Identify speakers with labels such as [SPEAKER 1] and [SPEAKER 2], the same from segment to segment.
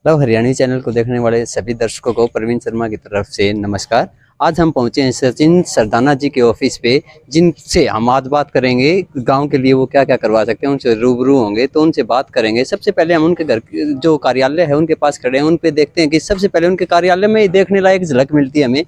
[SPEAKER 1] Love Haryani channel को देखने वाले सभी दर्शकों को प्रवीण शर्मा की तरफ से नमस्कार। आज हम पहुंचे हैं सचिन सरदाना जी के ऑफिस पे, जिनसे हम आज बात करेंगे गांव के लिए वो क्या क्या करवा सकते हैं। उनसे रूबरू होंगे तो उनसे बात करेंगे। सबसे पहले हम उनके घर जो कार्यालय है उनके पास खड़े हैं, उन पे देखते हैं कि सबसे पहले उनके कार्यालय में देखने लायक झलक मिलती है हमें।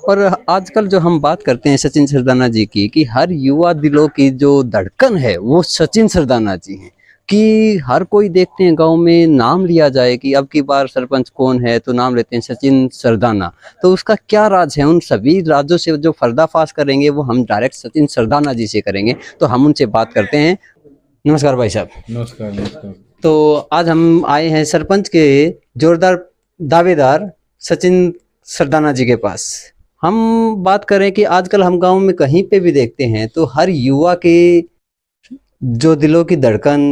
[SPEAKER 1] और आजकल जो हम बात करते हैं सचिन सरदाना जी की, कि हर युवा दिलों की जो धड़कन है वो सचिन सरदाना जी हैं। कि हर कोई देखते हैं गांव में नाम लिया जाए कि अब की बार सरपंच कौन है, तो नाम लेते हैं सचिन सरदाना। तो उसका क्या राज है, उन सभी राजों से जो पर्दाफाश करेंगे वो हम डायरेक्ट सचिन सरदाना जी से करेंगे। तो हम उनसे बात करते हैं। नमस्कार भाई साहब।
[SPEAKER 2] नमस्कार नमस्कार।
[SPEAKER 1] तो आज हम आए हैं सरपंच के जोरदार दावेदार सचिन सरदाना जी के पास। हम बात करें कि आजकल हम गांव में कहीं पे भी देखते हैं तो हर युवा के जो दिलों की धड़कन,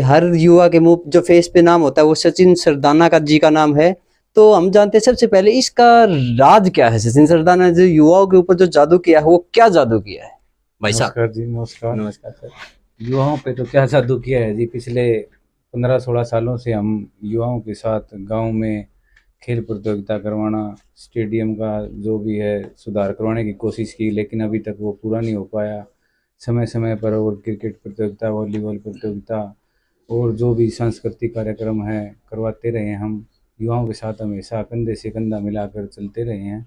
[SPEAKER 1] हर युवा के मुंह जो फेस पे नाम होता है वो सचिन सरदाना का जी का नाम है। तो हम जानते हैं सबसे पहले इसका राज क्या है। सचिन सरदाना जो युवाओं के ऊपर जो जादू किया है वो क्या जादू किया है भाई साहब?
[SPEAKER 2] नमस्कार जी, नमस्कार।
[SPEAKER 1] नमस्कार सर।
[SPEAKER 2] युवाओं पे तो क्या जादू किया है जी। पिछले 15-16 सालों से हम युवाओं के साथ गांव में खेल प्रतियोगिता करवाना, स्टेडियम का जो भी है सुधार करवाने की कोशिश की, लेकिन अभी तक वो पूरा नहीं हो पाया समय समय पर। और क्रिकेट प्रतियोगिता, वॉलीबॉल प्रतियोगिता और जो भी सांस्कृतिक कार्यक्रम है करवाते रहे हैं। हम युवाओं के साथ हमेशा कंधे से कंधा मिलाकर चलते रहे हैं।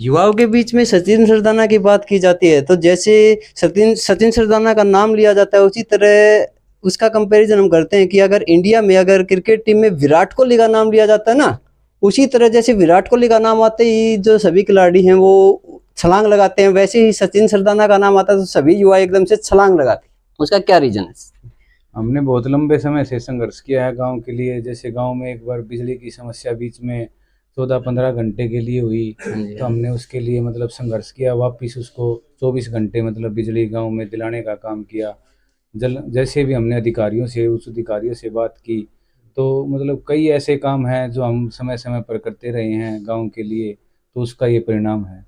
[SPEAKER 1] युवाओं के बीच में सचिन सरदाना की बात की जाती है तो जैसे सचिन सचिन सरदाना का नाम लिया जाता है, उसी तरह उसका कंपैरिजन हम करते हैं कि अगर इंडिया में अगर क्रिकेट टीम में विराट कोहली का नाम लिया जाता है ना, उसी तरह जैसे विराट कोहली का नाम आते ही जो सभी खिलाड़ी हैं वो छलांग लगाते हैं, वैसे ही सचिन सरदाना का नाम आता है तो सभी युवा एकदम से छलांग लगाते हैं। उसका क्या रीजन है?
[SPEAKER 2] हमने बहुत लंबे समय से संघर्ष किया है गांव के लिए। जैसे गांव में एक बार बिजली की समस्या बीच में 14-15 घंटे के लिए हुई, तो हमने उसके लिए मतलब संघर्ष किया, वापस उसको 24 घंटे मतलब बिजली गांव में दिलाने का काम किया। जैसे भी हमने उस अधिकारियों से बात की, तो मतलब कई ऐसे काम हैं जो हम समय समय पर करते रहे हैं गांव के लिए, तो उसका ये परिणाम है।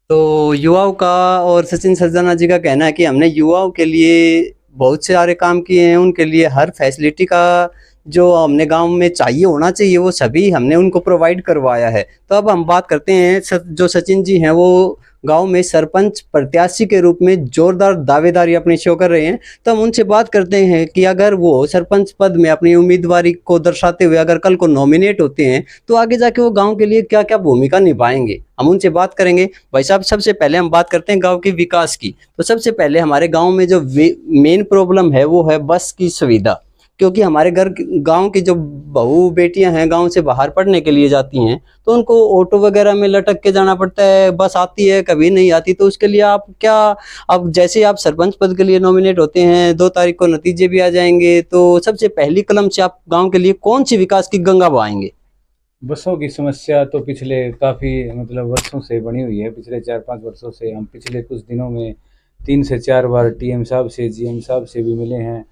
[SPEAKER 1] तो युवाओं का और सचिन सरदाना जी का कहना है कि हमने युवाओं के लिए बहुत से सारे काम किए हैं, उनके लिए हर फैसिलिटी का जो हमने गांव में चाहिए होना चाहिए वो सभी हमने उनको प्रोवाइड करवाया है। तो अब हम बात करते हैं जो सचिन जी हैं वो गांव में सरपंच प्रत्याशी के रूप में जोरदार दावेदारी अपनी शो कर रहे हैं। तो हम उनसे बात करते हैं कि अगर वो सरपंच पद में अपनी उम्मीदवारी को दर्शाते हुए अगर कल को नॉमिनेट होते हैं तो आगे जाके वो गांव के लिए क्या क्या भूमिका निभाएंगे, हम उनसे बात करेंगे। भाई साहब, सबसे पहले हम बात करते हैं गांव के विकास की। तो सबसे पहले हमारे गांव में जो मेन प्रॉब्लम है वो है बस की सुविधा। क्योंकि हमारे गांव की जो बहू बेटियां हैं गांव से बाहर पढ़ने के लिए जाती हैं तो उनको ऑटो वगैरह में लटक के जाना पड़ता है, बस आती है कभी नहीं आती। तो उसके लिए आप क्या, अब जैसे आप सरपंच पद के लिए नॉमिनेट होते हैं, 2 तारीख को नतीजे भी आ जाएंगे, तो सबसे पहली कलम से आप गांव के लिए कौन सी विकास की गंगा बहाएंगे?
[SPEAKER 2] बसों की समस्या तो पिछले काफ़ी मतलब वर्षों से बनी हुई है। पिछले 4-5 वर्षों से हम पिछले कुछ दिनों में 3 से 4 बार टीएम साहब से, जीएम साहब से भी मिले हैं,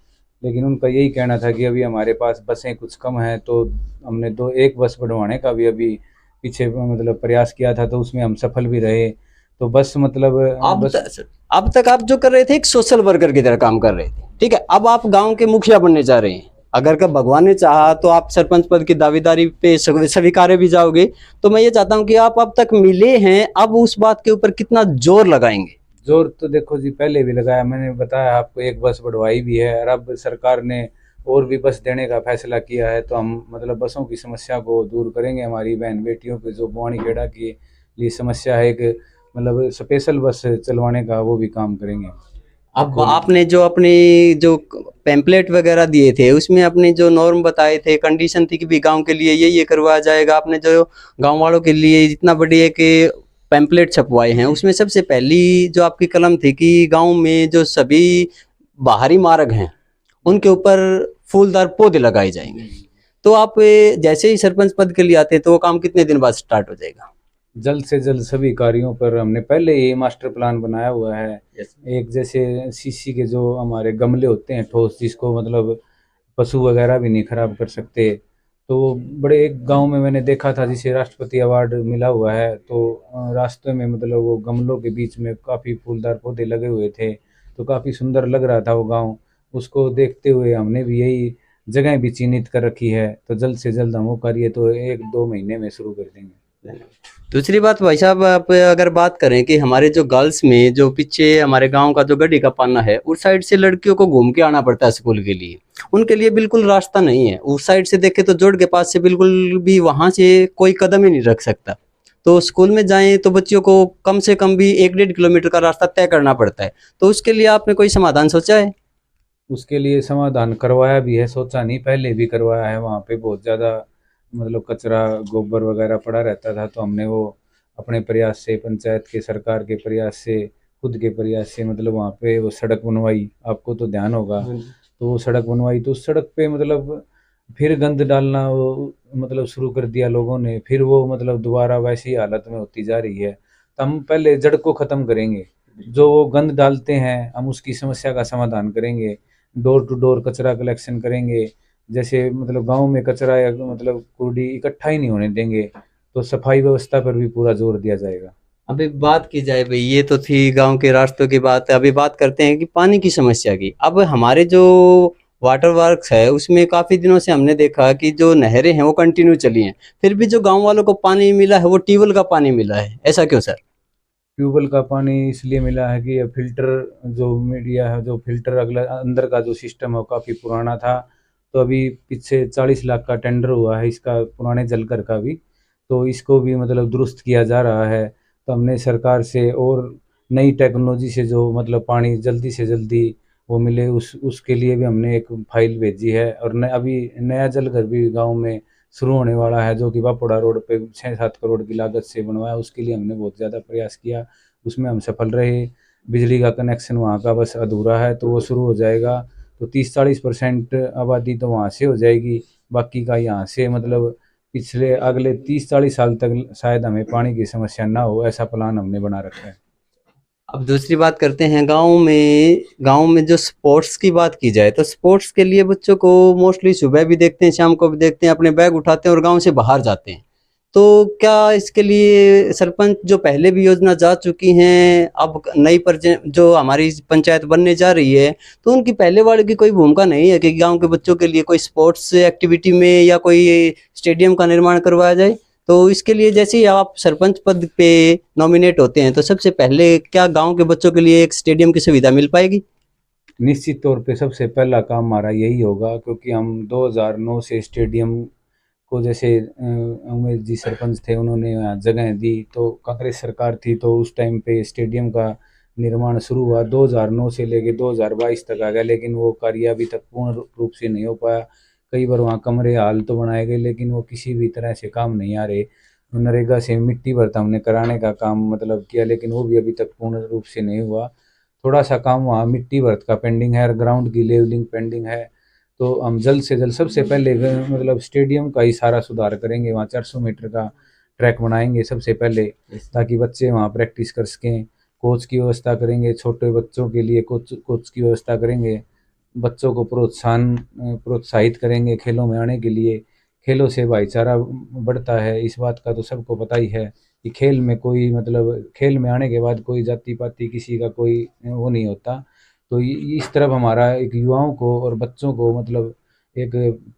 [SPEAKER 2] लेकिन उनका यही कहना था कि अभी हमारे पास बसें कुछ कम हैं। तो हमने 1 बस बढ़वाने का भी अभी पीछे मतलब प्रयास किया था, तो उसमें हम सफल भी रहे। तो बस मतलब
[SPEAKER 1] अब तक आप जो कर रहे थे एक सोशल वर्कर की तरह काम कर रहे थे, ठीक है। अब आप गांव के मुखिया बनने जा रहे हैं। अगर का भगवान ने चाहा तो आप सरपंच पद की दावेदारी पे स्वीकारे भी जाओगे। तो मैं ये चाहता हूं कि आप अब तक मिले हैं, अब उस बात के ऊपर कितना जोर लगाएंगे?
[SPEAKER 2] जोर तो देखो जी पहले भी लगाया, मैंने बताया आपको, 1 बस बढ़वाई भी है। और अब सरकार ने और भी बस देने का फैसला किया है, तो हम मतलब बसों की समस्या को दूर करेंगे। हमारी बहन बेटियों के जो बवानी खेड़ा की लिए समस्या है, एक मतलब स्पेशल बस चलवाने का, वो भी काम करेंगे।
[SPEAKER 1] अब आपने जो अपने जो पैम्पलेट वगैरह दिए थे उसमें अपने जो नॉर्म बताए थे, कंडीशन थी कि भी गांव के लिए ये करवाया जाएगा, आपने जो गांव वालों के लिए इतना बड़ी एक पैम्पलेट छपवाए हैं, उसमें सबसे पहली जो आपकी कलम थी कि गांव में जो सभी बाहरी मार्ग हैं उनके ऊपर फूलदार पौधे लगाए जाएंगे। तो आप जैसे ही सरपंच पद के लिए आते हैं तो वो काम कितने दिन बाद स्टार्ट हो जाएगा?
[SPEAKER 2] जल्द से जल्द सभी कार्यों पर हमने पहले ही मास्टर प्लान बनाया हुआ है। एक जैसे सीसी के जो हमारे गमले होते हैं ठोस, जिसको मतलब पशु वगैरह भी नहीं खराब कर सकते, तो बड़े एक गांव में मैंने देखा था जिसे राष्ट्रपति अवार्ड मिला हुआ है। तो रास्ते में मतलब वो गमलों के बीच में काफ़ी फूलदार पौधे लगे हुए थे, तो काफ़ी सुंदर लग रहा था वो गांव। उसको देखते हुए हमने भी यही जगह भी चिन्हित कर रखी है, तो जल्द से जल्द हम वो कार्य तो 1-2 महीने में शुरू कर देंगे।
[SPEAKER 1] दूसरी बात भाई साहब, आप अगर बात करें कि हमारे जो गर्ल्स में जो पीछे हमारे गांव का जो गड्डी का पाना है, उस साइड से लड़कियों को घूम के आना पड़ता है स्कूल के लिए। उनके लिए बिल्कुल रास्ता नहीं है। उस साइड से देखे तो जोड़ के पास से बिल्कुल भी वहां से कोई कदम ही नहीं रख सकता। तो स्कूल में जाएं तो बच्चियों को कम से कम भी 1-1.5 किलोमीटर का रास्ता तय करना पड़ता है। तो उसके लिए आपने कोई समाधान सोचा है?
[SPEAKER 2] उसके लिए समाधान करवाया भी है, सोचा नहीं पहले भी करवाया है। वहाँ पे बहुत ज़्यादा मतलब कचरा गोबर वगैरह पड़ा रहता था, तो हमने वो अपने प्रयास से, पंचायत के, सरकार के प्रयास से, खुद के प्रयास से मतलब वहाँ पे वो सड़क बनवाई, आपको तो ध्यान होगा। तो वो सड़क बनवाई, तो उस सड़क पे मतलब फिर गंद डालना वो मतलब शुरू कर दिया लोगों ने, फिर वो मतलब दोबारा वैसी हालत में होती जा रही है। तो हम पहले जड़ को ख़त्म करेंगे, जो वो गंद डालते हैं हम उसकी समस्या का समाधान करेंगे। डोर टू डोर कचरा कलेक्शन करेंगे, जैसे मतलब गांव में कचरा या मतलब कूड़ी इकट्ठा ही नहीं होने देंगे, तो सफाई व्यवस्था पर भी पूरा जोर दिया जाएगा।
[SPEAKER 1] अभी बात की जाए भाई, ये तो थी गांव के रास्तों की बात। अभी बात करते हैं कि पानी की समस्या की। अब हमारे जो वाटर वर्क्स है उसमें काफी दिनों से हमने देखा कि जो नहरें हैं वो कंटिन्यू चली हैं, फिर भी जो गांव वालों को पानी मिला है वो ट्यूबवेल का पानी मिला है। ऐसा क्यों सर?
[SPEAKER 2] ट्यूबवेल का पानी इसलिए मिला है कि ये फिल्टर जो मीडिया है, जो फिल्टर अगला अंदर का जो सिस्टम है वो काफ़ी पुराना था। तो अभी पीछे 40 लाख का टेंडर हुआ है इसका, पुराने जलकर का भी, तो इसको भी मतलब दुरुस्त किया जा रहा है। तो हमने सरकार से और नई टेक्नोलॉजी से जो मतलब पानी जल्दी से जल्दी वो मिले, उस उसके लिए भी हमने एक फाइल भेजी है। और अभी नया जलघर भी गांव में शुरू होने वाला है, जो कि वापोड़ा रोड पे 6-7 करोड़ की लागत से बनवाया। उसके लिए हमने बहुत ज़्यादा प्रयास किया, उसमें हम सफल रहे। बिजली का कनेक्शन वहाँ का बस अधूरा है, तो वो शुरू हो जाएगा। तो 30-40% आबादी तो वहाँ से हो जाएगी, बाकी का यहाँ से मतलब पिछले अगले 30-40 साल तक शायद हमें पानी की समस्या ना हो, ऐसा प्लान हमने बना रखा है।
[SPEAKER 1] अब दूसरी बात करते हैं गांव में जो स्पोर्ट्स की बात की जाए तो स्पोर्ट्स के लिए बच्चों को मोस्टली सुबह भी देखते हैं, शाम को भी देखते हैं, अपने बैग उठाते हैं और गांव से बाहर जाते हैं। तो क्या इसके लिए सरपंच जो पहले भी योजना जा चुकी हैं, अब नई पर जो हमारी पंचायत बनने जा रही है, तो उनकी पहले वाले की कोई भूमिका नहीं है कि गांव के बच्चों के लिए कोई स्पोर्ट्स एक्टिविटी में या कोई स्टेडियम का निर्माण करवाया जाए? तो इसके लिए जैसे ही आप सरपंच पद पे नॉमिनेट होते हैं तो सबसे पहले क्या गांव के बच्चों के लिए एक स्टेडियम की सुविधा मिल पाएगी?
[SPEAKER 2] निश्चित तौर पे सबसे पहला काम हमारा यही होगा, क्योंकि हम 2009 से स्टेडियम को, जैसे उमेश जी सरपंच थे, उन्होंने यहाँ जगह दी, तो कांग्रेस सरकार थी तो उस टाइम पे स्टेडियम का निर्माण शुरू हुआ। 2009 से लेके 2022 तक आ गया, लेकिन वो कार्य अभी तक पूर्ण रूप से नहीं हो पाया। कई बार वहाँ कमरे हाल तो बनाए गए, लेकिन वो किसी भी तरह से काम नहीं आ रहे। नरेगा से मिट्टी भरता हमने कराने का काम मतलब किया, लेकिन वो भी अभी तक पूर्ण रूप से नहीं हुआ। थोड़ा सा काम वहाँ मिट्टी भरत का पेंडिंग है और ग्राउंड की लेवलिंग पेंडिंग है। तो हम जल्द से जल्द सबसे पहले मतलब स्टेडियम का ही सारा सुधार करेंगे। वहाँ 400 मीटर का ट्रैक बनाएंगे सबसे पहले, ताकि बच्चे वहाँ प्रैक्टिस कर सकें। कोच की व्यवस्था करेंगे, छोटे बच्चों के लिए कोच की व्यवस्था करेंगे। बच्चों को प्रोत्साहित करेंगे खेलों में आने के लिए। खेलों से भाईचारा बढ़ता है, इस बात का तो सबको पता ही है कि खेल में कोई मतलब खेल में आने के बाद कोई जाति पाति किसी का कोई वो नहीं होता। तो इस तरफ हमारा एक युवाओं को और बच्चों को मतलब एक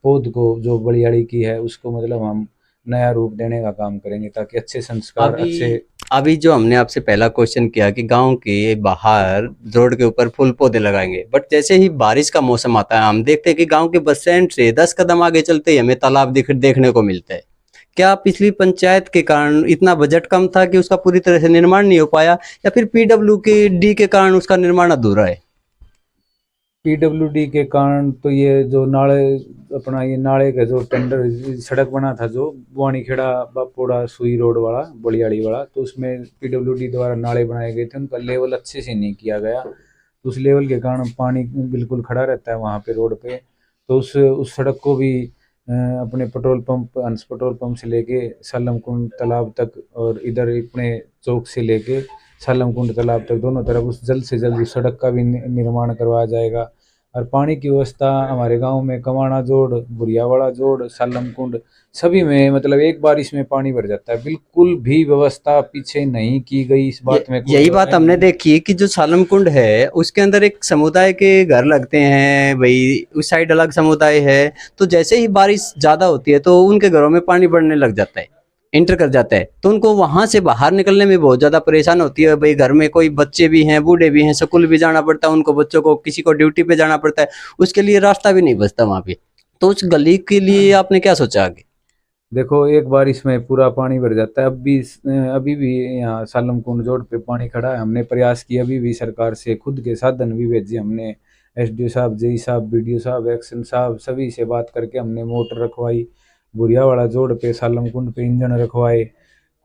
[SPEAKER 2] पौध को जो बलियाड़ी की है उसको मतलब हम नया रूप देने का काम करेंगे, ताकि अच्छे संस्कार
[SPEAKER 1] अभी
[SPEAKER 2] अच्छे।
[SPEAKER 1] अभी जो हमने आपसे पहला क्वेश्चन किया कि गांव के बाहर रोड के ऊपर फूल पौधे लगाएंगे, बट जैसे ही बारिश का मौसम आता है हम देखते हैं कि गांव के बस स्टैंड से 10 कदम आगे चलते ही हमें तालाब देखने को मिलता है। क्या पिछली पंचायत के कारण इतना बजट कम था कि उसका पूरी तरह से निर्माण नहीं हो पाया, या फिर पीडब्ल्यू के डी के कारण उसका निर्माण अधूरा है?
[SPEAKER 2] पीडब्ल्यूडी के कारण तो ये जो नाले, अपना ये नाले का जो टेंडर सड़क बना था जो बुआनीखेड़ा बापोड़ा सुई रोड वाला बलियाड़ी वाला, तो उसमें पीडब्ल्यूडी द्वारा नाले बनाए गए थे, उनका लेवल अच्छे से नहीं किया गया। तो उस लेवल के कारण पानी बिल्कुल खड़ा रहता है वहाँ पे रोड पे। तो उस सड़क को भी अपने पेट्रोल पंप, अंश पेट्रोल पंप से लेके सालम कुंड तालाब तक, और इधर अपने चौक से लेके सालम कुंड तालाब तक, दोनों तरफ उस जल्द से जल्द उस सड़क का भी निर्माण करवाया जाएगा। और पानी की व्यवस्था हमारे गांव में कमाना जोड़, बुरियावाड़ा जोड़, सालम कुंड सभी में मतलब एक बारिश में पानी भर जाता है। बिल्कुल भी व्यवस्था पीछे नहीं की गई, इस बात में कोई
[SPEAKER 1] यही
[SPEAKER 2] दो
[SPEAKER 1] बात
[SPEAKER 2] राय
[SPEAKER 1] हमने
[SPEAKER 2] नहीं।
[SPEAKER 1] देखी कि जो सालम कुंड है उसके अंदर एक समुदाय के घर लगते हैं भाई, उस साइड अलग समुदाय है। तो जैसे ही बारिश ज्यादा होती है तो उनके घरों में पानी बढ़ने लग जाता है, एंटर कर जाता है, तो उनको वहां से बाहर निकलने में बहुत ज्यादा परेशान होती है भाई। घर में कोई बच्चे भी हैं, बूढ़े भी हैं, स्कूल भी जाना पड़ता है उनको, बच्चों को किसी को ड्यूटी पे जाना पड़ता है, उसके लिए रास्ता भी नहीं बचता वहां पे। तो उस गली के लिए आपने क्या सोचा आगे?
[SPEAKER 2] देखो एक बारिश में पूरा पानी भर जाता है। अभी भी यहाँ सालम कुंड जोड़ पे पानी खड़ा है। हमने प्रयास किया, अभी भी सरकार से खुद के साधन भी भेजे हमने, एसडीओ साहब, जेई साहब, बीडीओ साहब, एक्शन साहब सभी से बात करके हमने मोटर रखवाई। बुरियावाड़ा जोड़ पे सालम कुंड पे इंजन रखवाए।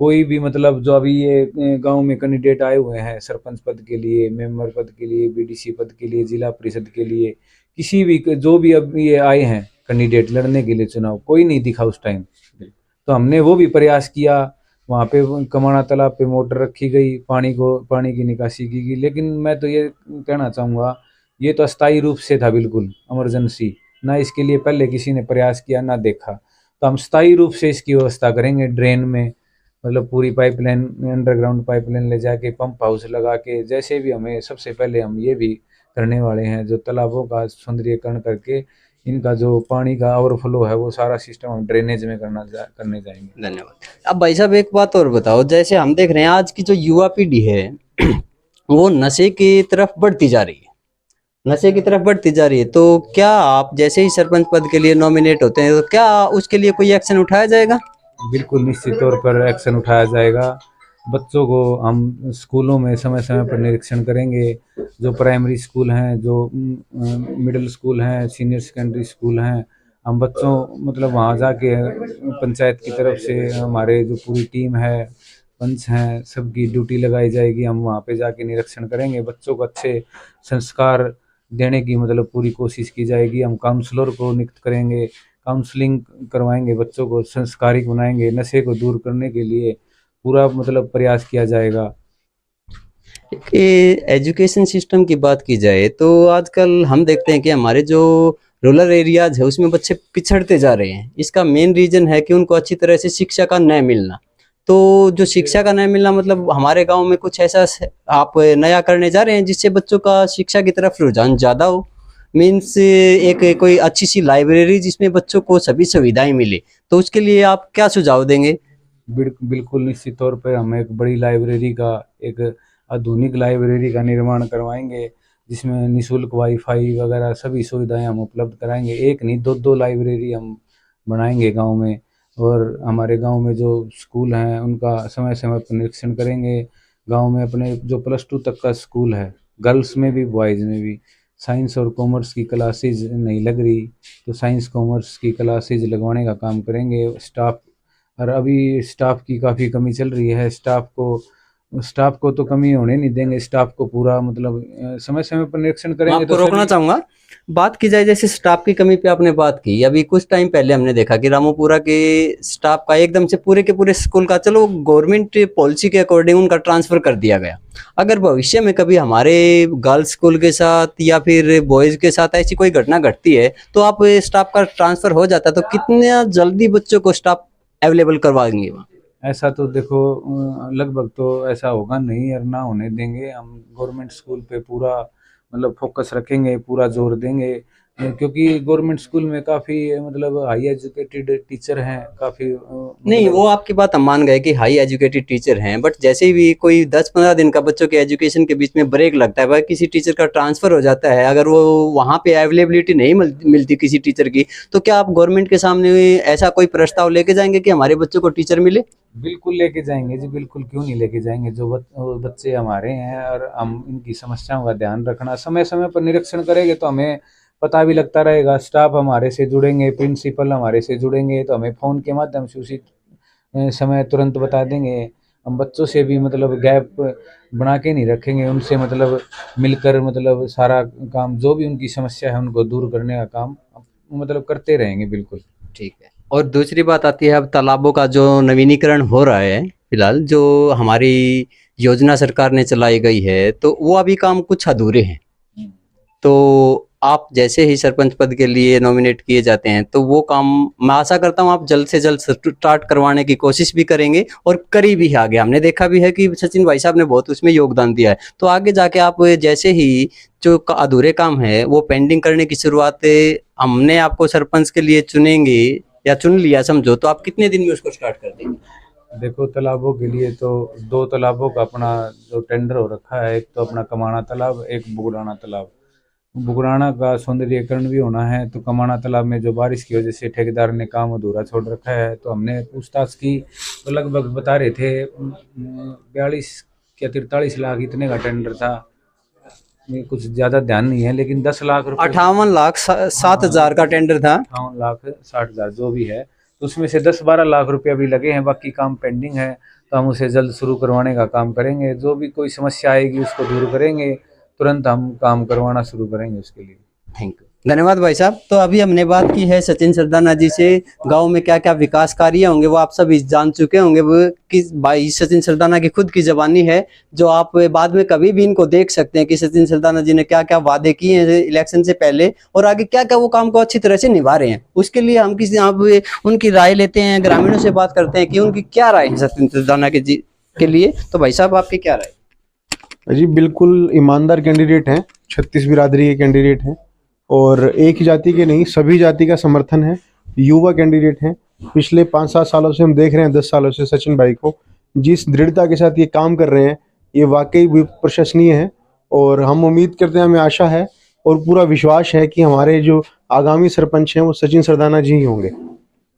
[SPEAKER 2] कोई भी मतलब जो अभी ये गांव में कैंडिडेट आए हुए हैं सरपंच पद के लिए, मेंबर पद के लिए, बीडीसी पद के लिए, जिला परिषद के लिए, किसी भी जो भी अब ये आए हैं कैंडिडेट लड़ने के लिए चुनाव, कोई नहीं दिखा उस टाइम। तो हमने वो भी प्रयास किया, वहाँ पे कमाना तालाब पे मोटर रखी गई, पानी की निकासी की गई। लेकिन मैं तो ये कहना चाहूँगा, ये तो अस्थायी रूप से था, बिल्कुल इमरजेंसी, ना इसके लिए पहले किसी ने प्रयास किया ना देखा। तो हम स्थायी रूप से इसकी व्यवस्था करेंगे ड्रेन में, मतलब पूरी पाइपलाइन, अंडरग्राउंड पाइपलाइन ले जाके पंप हाउस लगा के, जैसे भी हमें सबसे पहले हम ये भी करने वाले हैं, जो तालाबों का सौंदर्यीकरण करके इनका जो पानी का ओवरफ्लो है वो सारा सिस्टम हम ड्रेनेज में करने जाएंगे।
[SPEAKER 1] धन्यवाद। अब भाई साहब एक बात और बताओ, जैसे हम देख रहे हैं आज की जो युवा पीढ़ी है वो नशे की तरफ बढ़ती जा रही है, नशे की तरफ बढ़ती जा रही है। तो क्या आप जैसे ही सरपंच पद के लिए नॉमिनेट होते हैं तो क्या उसके लिए कोई एक्शन उठाया जाएगा?
[SPEAKER 2] बिल्कुल निश्चित तौर पर एक्शन उठाया जाएगा। बच्चों को हम स्कूलों में समय समय पर निरीक्षण करेंगे। जो प्राइमरी स्कूल हैं, जो मिडिल स्कूल हैं, सीनियर सेकेंडरी स्कूल हैं, हम बच्चों मतलब वहाँ जाके पंचायत की तरफ से हमारे जो पूरी टीम है, पंच हैं, सबकी ड्यूटी लगाई जाएगी। हम वहाँ पे जाके निरीक्षण करेंगे, बच्चों को अच्छे संस्कार देने की मतलब पूरी कोशिश की जाएगी। हम काउंसलर को नियुक्त करेंगे, काउंसलिंग करवाएंगे, बच्चों को संस्कारिक बनाएंगे, नशे को दूर करने के लिए पूरा मतलब प्रयास किया जाएगा।
[SPEAKER 1] एजुकेशन सिस्टम की बात की जाए तो आजकल हम देखते हैं कि हमारे जो रूरल एरियाज है उसमें बच्चे पिछड़ते जा रहे हैं। इसका मेन रीजन है कि उनको अच्छी तरह से शिक्षा का न मिलना। तो जो शिक्षा का न मिलना मतलब हमारे गांव में कुछ ऐसा आप नया करने जा रहे हैं जिससे बच्चों का शिक्षा की तरफ रुझान ज़्यादा हो? मीन्स एक कोई अच्छी सी लाइब्रेरी जिसमें बच्चों को सभी सुविधाएं मिले, तो उसके लिए आप क्या सुझाव देंगे?
[SPEAKER 2] बिल्कुल निश्चित तौर पर हम एक बड़ी लाइब्रेरी का, एक आधुनिक लाइब्रेरी का निर्माण करवाएंगे, जिसमें निःशुल्क वाईफाई वगैरह सभी सुविधाएं हम उपलब्ध कराएंगे। एक नहीं, दो दो लाइब्रेरी हम बनाएंगे गांव में। और हमारे गांव में जो स्कूल हैं उनका समय समय पर निरीक्षण करेंगे। गांव में अपने जो +2 तक का स्कूल है, गर्ल्स में भी बॉयज़ में भी, साइंस और कॉमर्स की क्लासेज नहीं लग रही, तो साइंस कॉमर्स की क्लासेज लगवाने का काम करेंगे। स्टाफ, और अभी स्टाफ की काफ़ी कमी चल रही है। स्टाफ को तो कमी होने नहीं देंगे, स्टाफ को पूरा मतलब समय समय पर निरीक्षण
[SPEAKER 1] मैं
[SPEAKER 2] करेंगे
[SPEAKER 1] आपको
[SPEAKER 2] तो
[SPEAKER 1] रोकना
[SPEAKER 2] सभी।
[SPEAKER 1] चाहूंगा। बात की जाए जैसे स्टाफ की कमी पे आपने बात की, अभी कुछ टाइम पहले हमने देखा कि रामोपुरा के स्टाफ का एकदम से पूरे के पूरे स्कूल का, चलो गवर्नमेंट पॉलिसी के अकॉर्डिंग उनका ट्रांसफर कर दिया गया। अगर भविष्य में कभी हमारे गर्ल्स स्कूल के साथ या फिर बॉयज के साथ ऐसी कोई घटना घटती है तो आप स्टाफ का ट्रांसफर हो जाता है तो कितना जल्दी बच्चों को स्टाफ अवेलेबल करवाएंगे वहाँ?
[SPEAKER 2] ऐसा तो देखो लगभग तो ऐसा होगा नहीं, और ना होने देंगे। हम गवर्नमेंट स्कूल पे पूरा मतलब फोकस रखेंगे, पूरा जोर देंगे, क्योंकि गवर्नमेंट स्कूल में काफ़ी मतलब हाई एजुकेटेड टीचर हैं, काफ़ी
[SPEAKER 1] नहीं,
[SPEAKER 2] मतलब।
[SPEAKER 1] वो आपकी बात हम मान गए कि हाई एजुकेटेड टीचर हैं, बट जैसे भी कोई 10-15 दिन का बच्चों के एजुकेशन के बीच में ब्रेक लगता है, वह किसी टीचर का ट्रांसफर हो जाता है, अगर वो वहाँ पे अवेलेबिलिटी नहीं मिलती किसी टीचर की, तो क्या आप गवर्नमेंट के सामने ऐसा कोई प्रस्ताव लेके जाएंगे कि हमारे बच्चों को टीचर मिले?
[SPEAKER 2] बिल्कुल लेके जाएंगे जी, बिल्कुल क्यों नहीं लेके जाएंगे। जो बच्चे हमारे हैं और हम इनकी समस्याओं का ध्यान रखना, समय समय पर निरीक्षण करेंगे तो हमें पता भी लगता रहेगा। स्टाफ हमारे से जुड़ेंगे, प्रिंसिपल हमारे से जुड़ेंगे तो हमें फ़ोन के माध्यम से उसी समय तुरंत बता देंगे। हम बच्चों से भी मतलब गैप बना के नहीं रखेंगे, उनसे मतलब मिलकर मतलब सारा काम, जो भी उनकी समस्या है उनको दूर करने का काम मतलब करते रहेंगे। बिल्कुल
[SPEAKER 1] ठीक है। और दूसरी बात आती है, अब तालाबों का जो नवीनीकरण हो रहा है फिलहाल, जो हमारी योजना सरकार ने चलाई गई है, तो वो अभी काम कुछ अधूरे हैं। तो आप जैसे ही सरपंच पद के लिए नॉमिनेट किए जाते हैं तो वो काम मैं आशा करता हूँ आप जल्द से जल्द स्टार्ट करवाने की कोशिश भी करेंगे और करी भी आगे। हमने देखा भी है कि सचिन भाई साहब ने बहुत उसमें योगदान दिया है, तो आगे जाके आप जैसे ही जो अधूरे काम है वो पेंडिंग करने की शुरुआत हमने आपको सरपंच के लिए चुनेंगे या चुन लिया समझो, तो आप कितने दिन में उसको स्टार्ट कर देंगे?
[SPEAKER 2] देखो, तालाबों के लिए तो 2 तालाबों का अपना जो टेंडर हो रखा है, एक तो अपना कमाना तालाब, एक बुगराना तालाब। बुगराना का सौंदर्यीकरण भी होना है, तो कमाना तालाब में जो बारिश की वजह से ठेकेदार ने काम अधूरा छोड़ रखा है, तो हमने पूछताछ की तो लगभग बता रहे थे 42 या 43 लाख इतने का टेंडर था। ये कुछ ज़्यादा ध्यान नहीं है, लेकिन 10 लाख रुपये
[SPEAKER 1] 58,07,000 का टेंडर था।
[SPEAKER 2] 58,60,000 जो भी है, तो उसमें से 10-12 लाख रुपए अभी लगे हैं, बाकी काम पेंडिंग है। तो हम उसे जल्द शुरू करवाने का काम करेंगे। जो भी कोई समस्या आएगी उसको दूर करेंगे, तुरंत हम काम करवाना शुरू करेंगे उसके लिए।
[SPEAKER 1] थैंक यू, धन्यवाद भाई साहब। तो अभी हमने बात की है सचिन सरदाना जी से, गांव में क्या क्या विकास कार्य होंगे वो आप सभी जान चुके होंगे। वो कि भाई सचिन सरदाना की खुद की जबानी है, जो आप बाद में कभी भी इनको देख सकते हैं कि सचिन सरदाना जी ने क्या क्या वादे किए हैं इलेक्शन से पहले और आगे क्या क्या वो काम को अच्छी तरह से निभा रहे हैं। उसके लिए हम किसी आप उनकी राय लेते हैं, ग्रामीणों से बात करते हैं कि उनकी क्या राय है सचिन सरदाना के लिए। तो भाई साहब आपकी क्या राय?
[SPEAKER 3] जी बिल्कुल ईमानदार कैंडिडेट हैं, 36 बिरादरी के कैंडिडेट हैं और एक ही जाति के नहीं सभी जाति का समर्थन है। युवा कैंडिडेट हैं, पिछले 5-7 सालों से हम देख रहे हैं, 10 सालों से सचिन भाई को जिस दृढ़ता के साथ ये काम कर रहे हैं ये वाकई भी प्रशंसनीय है। और हम उम्मीद करते हैं, हमें आशा है और पूरा विश्वास है कि हमारे जो आगामी सरपंच हैं वो सचिन सरदाना जी ही होंगे।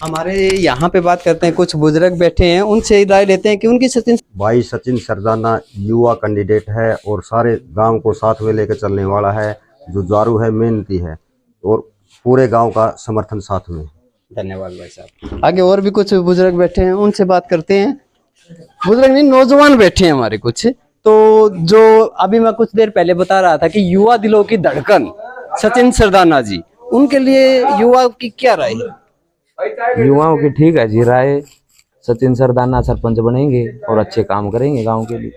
[SPEAKER 1] हमारे यहाँ पे बात करते हैं, कुछ बुजुर्ग बैठे हैं, उनसे राय लेते हैं कि उनकी
[SPEAKER 4] भाई सचिन सरदाना युवा कैंडिडेट है और सारे गांव को साथ में लेकर चलने वाला है, जुझारू है, मेहनती है और पूरे गांव का समर्थन साथ में।
[SPEAKER 1] धन्यवाद भाई साहब। आगे और भी कुछ बुजुर्ग बैठे हैं, उनसे बात करते हैं। बुजुर्ग नहीं, नौजवान बैठे हैं हमारे कुछ। तो जो अभी मैं कुछ देर पहले बता रहा था कि युवा दिलों की धड़कन सचिन सरदाना जी, उनके लिए युवा की क्या राय है?
[SPEAKER 5] युवाओं की ठीक है जी राय। सचिन सरदाना सरपंच बनेंगे और अच्छे काम करेंगे गांव के लिए।